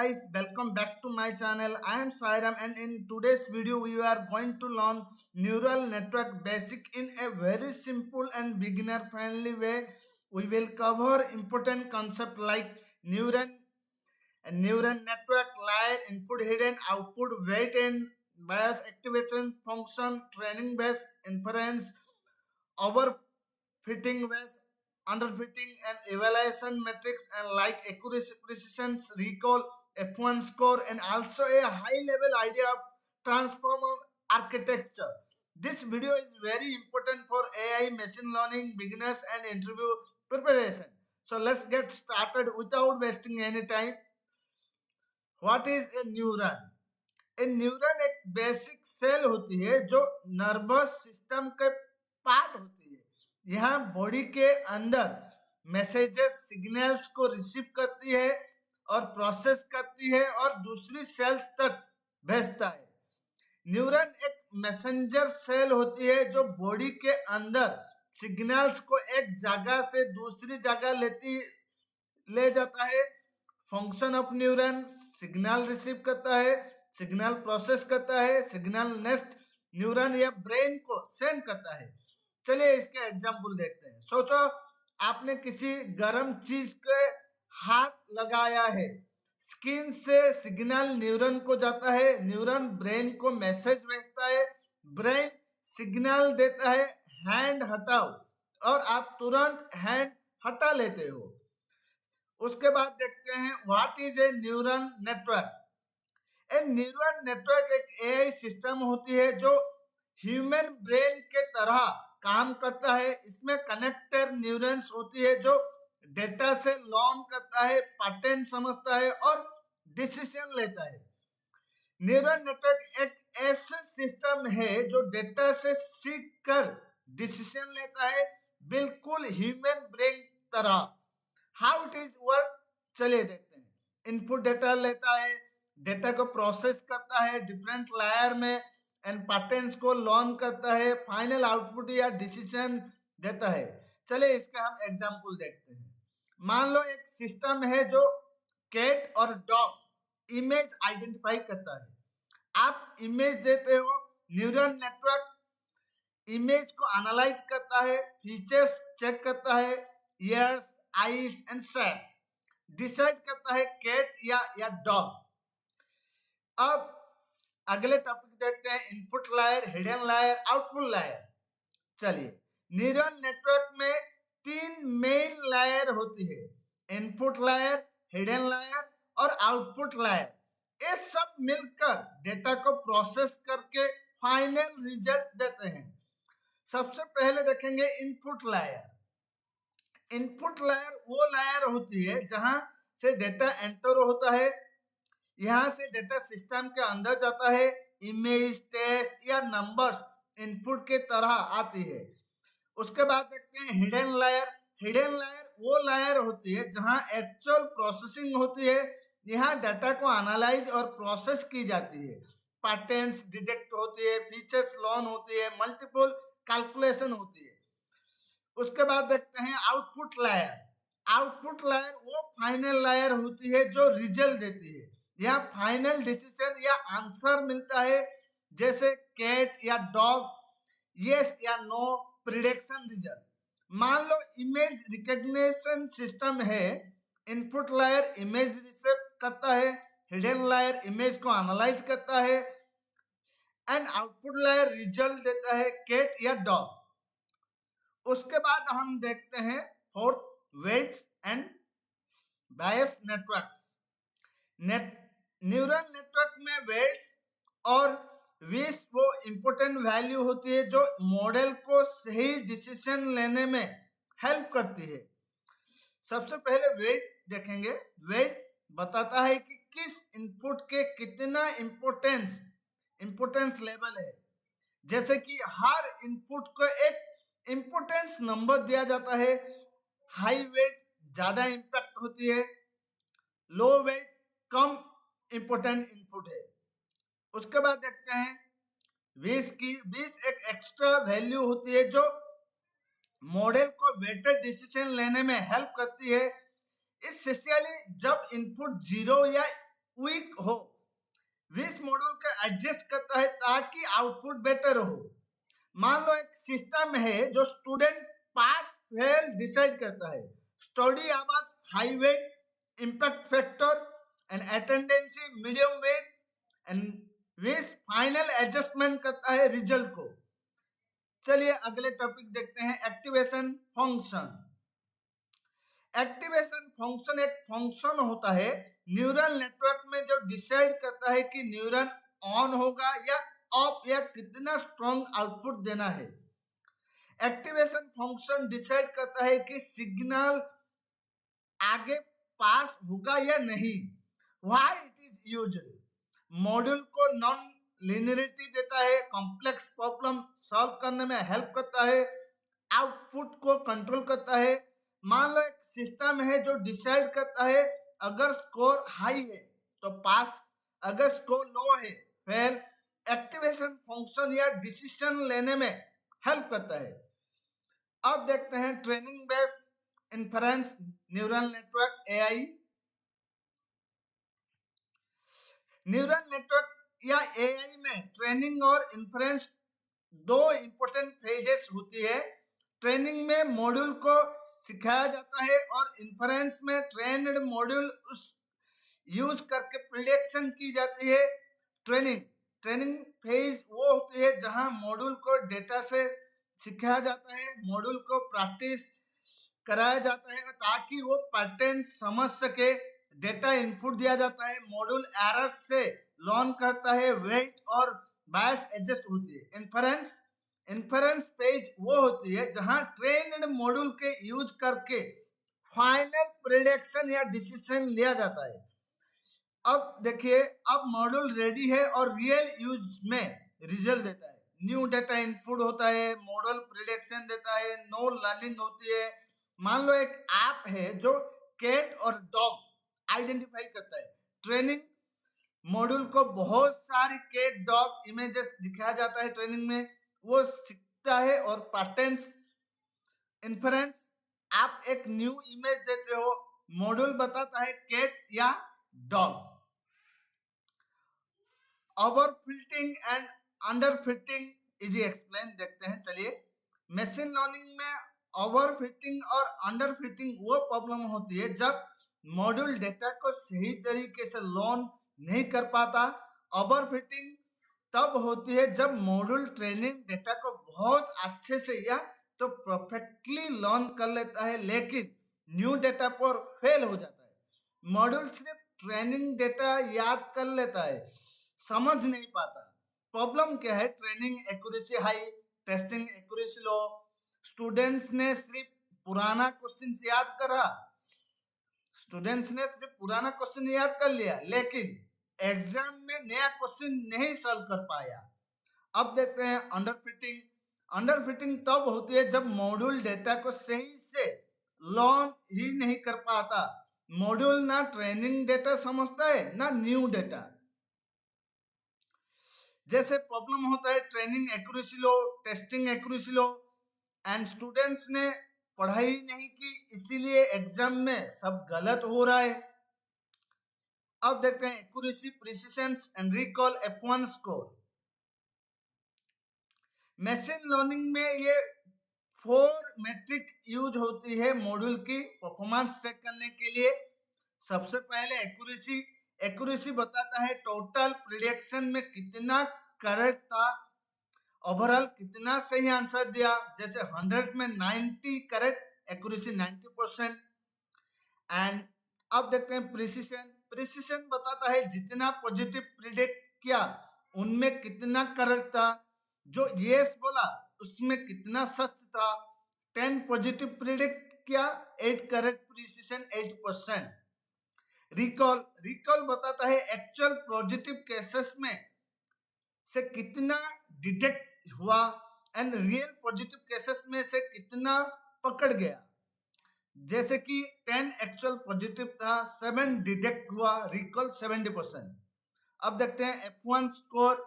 Guys, welcome back to my channel. I am Sairam, and in today's video we are going to learn neural network basic in a very simple and beginner friendly way. We will cover important concept like neuron network, layer, input, hidden, output, weight and bias, activation, function, training based inference, overfitting based, underfitting and evaluation metrics, and like accuracy, precision, recall, F1 score, and also a high level idea of transformer architecture. This video is very important for AI, machine learning, beginners, and interview preparation. So let's get started without wasting any time. What is a neuron? A neuron एक basic cell होती है जो nervous system के part होती है। यहाँ body के अंदर मैसेजेस सिग्नल्स को रिसीव करती है और प्रोसेस करती है और दूसरी सेल्स तक भेजता है। न्यूरन एक मैसेंजर सेल होती है जो बॉडी के अंदर सिग्नल्स को एक जगह से दूसरी जगह ले जाता है। Function of neuron signal receive करता है, सिग्नल प्रोसेस करता है, सिग्नल नेक्स्ट न्यूरन या ब्रेन को सेंड करता है। चलिए इसके एग्जांपल देखते हैं। सोचो आपने किसी गर्म चीज के हाथ लगाया है, स्किन से सिग्नल न्यूरन को जाता है, न्यूरन ब्रेन को मैसेज भेजता है, ब्रेन सिग्नल देता है हैंड हटाओ और आप तुरंत हैंड हटा लेते हो। उसके बाद देखते हैं what is a neural network. A neural network एक एआई सिस्टम होती है जो ह्यूमन ब्रेन के तरह काम करता है। इसमें कनेक्टर न्यूरॉन्स होती है जो डेटा से लर्न करता है, पैटर्न समझता है और डिसीजन लेता है। न्यूरल नेटवर्क एक ऐसा सिस्टम है जो डेटा से सीख कर डिसीजन लेता है, बिल्कुल ह्यूमन ब्रेन तरह। हाउ इट इज वर्क चलिए देखते हैं। इनपुट डेटा लेता है, डेटा को प्रोसेस करता है डिफरेंट लेयर में एंड पैटर्न्स को लर्न करता है, फाइनल आउटपुट या डिसीजन देता है। चलिए इसका हम एग्जांपल देखते हैं। मान लो एक सिस्टम है जो कैट और डॉग इमेज आइडेंटिफाई करता है। आप इमेज देते हो, न्यूरल नेटवर्क इमेज को एनालाइज करता है, फीचर्स चेक करता है, years, eyes and shape, decide करता है कैट या डॉग। अब अगले टॉपिक देखते हैं, input layer, hidden layer, output layer. चलिए न्यूरल नेटवर्क में 3 मेन लेयर होती है, इनपुट लेयर, हिडन लेयर और आउटपुट लेयर। ये सब मिलकर डेटा को प्रोसेस करके फाइनल रिजल्ट देते हैं। सबसे पहले देखेंगे इनपुट लेयर। इनपुट लेयर वो लेयर होती है जहां से डेटा एंटर होता है। यहाँ से डेटा सिस्टम के अंदर जाता है, इमेज, टेक्स्ट या नंबर्स इनपुट के तरह आती है। उसके बाद देखते हैं हिडन लेयर। हिडन लेयर वो लेयर होती है जहां एक्चुअल प्रोसेसिंग होती है। यहाँ डाटा को एनालाइज और प्रोसेस की जाती है, पैटर्न्स डिटेक्ट होती है, फीचर्स लर्न होती है, मल्टीपल कैलकुलेशन होती है। उसके बाद देखते हैं आउटपुट लेयर। आउटपुट लेयर वो फाइनल लेयर होती है जो रिजल्ट देती है। यहाँ फाइनल डिसीजन या आंसर मिलता है, जैसे कैट या डॉग, यस या नो, प्रिडिक्शन रिजल्ट। मान लो इमेज रिकॉग्निशन सिस्टम है, इनपुट लेयर इमेज रिसीव करता है, हिडन लेयर इमेज को एनालाइज करता है एंड आउटपुट लेयर रिजल्ट देता है कैट या डॉग। उसके बाद हम देखते हैं fourth, weights and bias networks. Neural network में वेट्स और विस वो इंपॉर्टेंट वैल्यू होती है जो मॉडल को सही डिसीजन लेने में हेल्प करती है। सबसे पहले वेट देखेंगे। वेट बताता है कि किस इनपुट के कितना इंपोर्टेंस लेवल है। जैसे कि हर इनपुट को एक इंपोर्टेंस नंबर दिया जाता है। हाई वेट ज्यादा इंपैक्ट होती है, लो वेट कम इंपोर्टेंट इनपुट है। उसके बाद देखते हैं 20 एक एक्स्ट्रा वैल्यू होती है जो मॉडल को बेटर डिसीजन लेने में हेल्प करती है। स्पेशली जब इनपुट 0 या वीक हो, विस मॉड्यूल का एडजस्ट करता है ताकि आउटपुट बेटर हो। मान लो एक सिस्टम है जो स्टूडेंट पास फेल डिसाइड करता है, study hours high wait, impact factor and अटेंडेंसी medium wait, and विस फाइनल एडजस्टमेंट करता है रिजल्ट को। चलिए अगले टॉपिक देखते हैं, एक्टिवेशन फंक्शन। एक्टिवेशन फंक्शन एक फंक्शन होता है न्यूरल नेटवर्क में जो डिसाइड करता है कि न्यूरॉन ऑन होगा या ऑफ, या कितना स्ट्रॉन्ग आउटपुट देना है। एक्टिवेशन फंक्शन डिसाइड करता है कि सिग्नल आगे पास होगा या नहीं। Why it is used, module को नॉन लिनियरिटी देता है, कॉम्प्लेक्स प्रॉब्लम सॉल्व करने में हेल्प करता है, आउटपुट को कंट्रोल करता है। मान लो एक सिस्टम है जो डिसाइड करता है अगर स्कोर हाई है तो पास, अगर स्कोर लो है फेल। एक्टिवेशन फंक्शन या डिसीजन लेने में हेल्प करता है। अब देखते हैं training based inference neural network, AI. Neural network या एआई में ट्रेनिंग और इन्फरेंस दो इंपॉर्टेंट फेजेस होती है। ट्रेनिंग में मॉड्यूल को सिखाया जाता है और इन्फरेंस में ट्रेन्ड मॉड्यूल उस यूज करके प्रिडिक्शन की जाती है। ट्रेनिंग फेज वो होती है जहां मॉड्यूल को डेटा से सिखाया जाता है, मॉड्यूल को प्रैक्टिस कराया जाता है ताकि वो पैटर्न समझ सके। डेटा इनपुट दिया जाता है, मॉड्यूल एरर्स से लर्न करता है, वेट और बायस एडजस्ट होती है। इन्फरेंस पेज वो होती है जहां ट्रेन्ड मॉड्यूल के यूज करके फाइनल प्रेडिक्शन या डिसीजन लिया जाता है। अब देखिए, अब मॉड्यूल रेडी है और रियल यूज में रिजल्ट देता है। न्यू डेटा इनपुट होता है, मॉडल प्रेडिक्शन देता है, नो लर्निंग होती है। मान लो एक ऐप है जो कैट और डॉग आइडेंटिफाई करता है। ट्रेनिंग मॉड्यूल को बहुत सारी कैट डॉग इमेजेस दिखाया जाता है, ट्रेनिंग में वो सीखता है और पैटर्न्स। इन्फरेंस, आप एक न्यू इमेज देते हो, मॉड्यूल बताता है कैट या dog. Overfitting and underfitting easy explain देखते हैं। चलिए, मशीन लर्निंग में ओवरफिटिंग और अंडरफिटिंग वो प्रॉब्लम होती है जब मॉड्यूल डेटा को सही तरीके से लर्न नहीं कर पाता। ओवरफिटिंग तब होती है जब मॉड्यूल ट्रेनिंग डेटा को बहुत अच्छे से या तो परफेक्टली लर्न कर लेता है लेकिन न्यू डेटा पर फेल हो जाता है। मॉड्यूल सिर्फ ट्रेनिंग डेटा याद कर लेता है, समझ नहीं पाता। प्रॉब्लम क्या है, training accuracy high, testing accuracy low. Students ने सिर्फ पुराना क्वेश्चन याद करा, स्टूडेंट्स ने सिर्फ पुराना क्वेश्चन याद कर लिया लेकिन एग्जाम में नया क्वेश्चन नहीं सॉल्व कर पाया। अब देखते हैं अंडरफिटिंग। अंडरफिटिंग तब होती है जब मॉड्यूल डेटा को सही से लर्न ही नहीं कर पाता। मॉड्यूल ना ट्रेनिंग डेटा समझता है ना न्यू डेटा। जैसे प्रॉब्लम होता है training accuracy low, testing accuracy low, and students ने पढ़ाई नहीं की इसीलिए एग्जाम में सब गलत हो रहा है। अब देखते हैं accuracy, precision and recall, F1 score. Machine learning में ये 4 मेट्रिक यूज होती है मॉड्यूल की परफॉर्मेंस चेक करने के लिए। सबसे पहले एक्यूरेसी। एक्यूरेसी बताता है टोटल प्रिडिक्शन में कितना करेक्ट था, ओवरऑल कितना सही आंसर दिया। जैसे 100 में 90 करेक्ट, एक्यूरेसी 90%। एंड अब देखते हैं प्रिसिशन। प्रिसिशन बताता है जितना पॉजिटिव प्रिडिक्ट किया उनमें कितना करेक्ट था, जो यस बोला उसमें कितना सच था। 10 पॉजिटिव प्रिडिक्ट किया, 8 करेक्ट, प्रिसिशन 8%। रिकॉल बताता है एक्चुअल पॉजिटिव केसेस में से कितना डिटेक्ट हुआ एंड रियल पॉजिटिव केसेस में से कितना पकड़ गया। जैसे कि 10 एक्चुअल पॉजिटिव था, 7 डिटेक्ट हुआ, रिकॉल 70%। अब देखते हैं F1 score.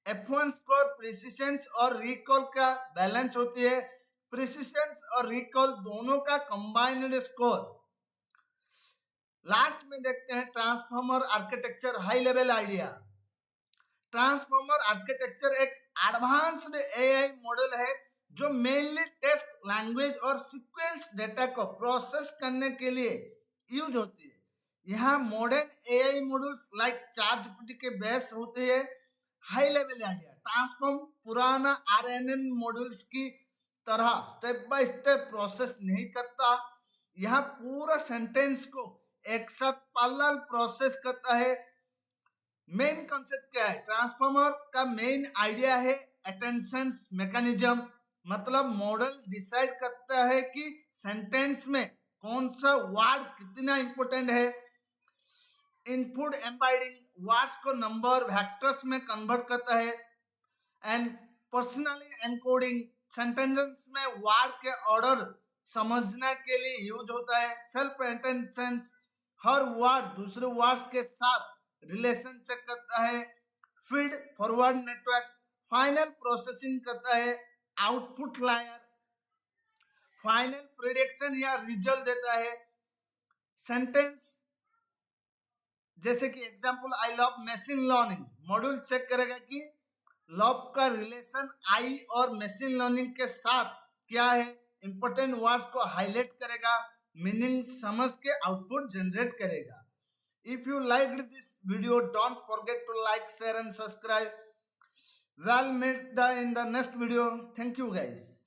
F1 score precision और रिकॉल का बैलेंस होती है। प्रिसिशन और रिकॉल दोनों का कंबाइंड स्कोर लास्ट में देखते हैं transformer architecture high level idea. Transformer architecture एक एडवांस्ड एआई मॉडल है जो मेनली टेस्ट लैंग्वेज और सीक्वेंस डेटा को प्रोसेस करने के लिए यूज होती है। यहाँ modern AI models like ChatGPT के बेस होते हैं। हाई लेवल आइडिया ट्रांसफॉर्म पुराना आरएनएन मॉडल्स की तरह स्टेप बाय स्टेप प्रोसेस नहीं करता। यहाँ पूरा सेंटेंस को एक साथ पैरेलल प्रोसेस करता है। मेन कॉन्सेप्ट क्या है? ट्रांसफॉर्मर का मेन आइडिया है अटेंशन मैकेनिज्म, मतलब मॉडल डिसाइड करता है कि सेंटेंस में कौन सा वर्ड कितना इंपॉर्टेंट है। इनपुट एम्बेडिंग वर्ड्स को नंबर वेक्टर्स में कन्वर्ट करता है। एंड पर्सनली एनकोडिंग सेंटेंसेस में वर्ड के ऑर्डर समझने के लिए यूज होता है। सेल्फ अटेंशन हर वर्ड दूसरे वर्ड्स के साथ रिलेशन चेक करता है। Feed forward network final processing करता है। आउटपुट लायर फाइनल प्रेडिक्शन या रिजल्ट देता है। सेंटेंस जैसे कि example I love machine learning module check करेगा कि लव का रिलेशन आई और मशीन लर्निंग के साथ क्या है। इंपॉर्टेंट वर्ड्स को हाईलाइट करेगा, मीनिंग समझ के आउटपुट जनरेट करेगा। If you like this video don't forget to like share and subscribe. Will meet in the next video. Thank you guys.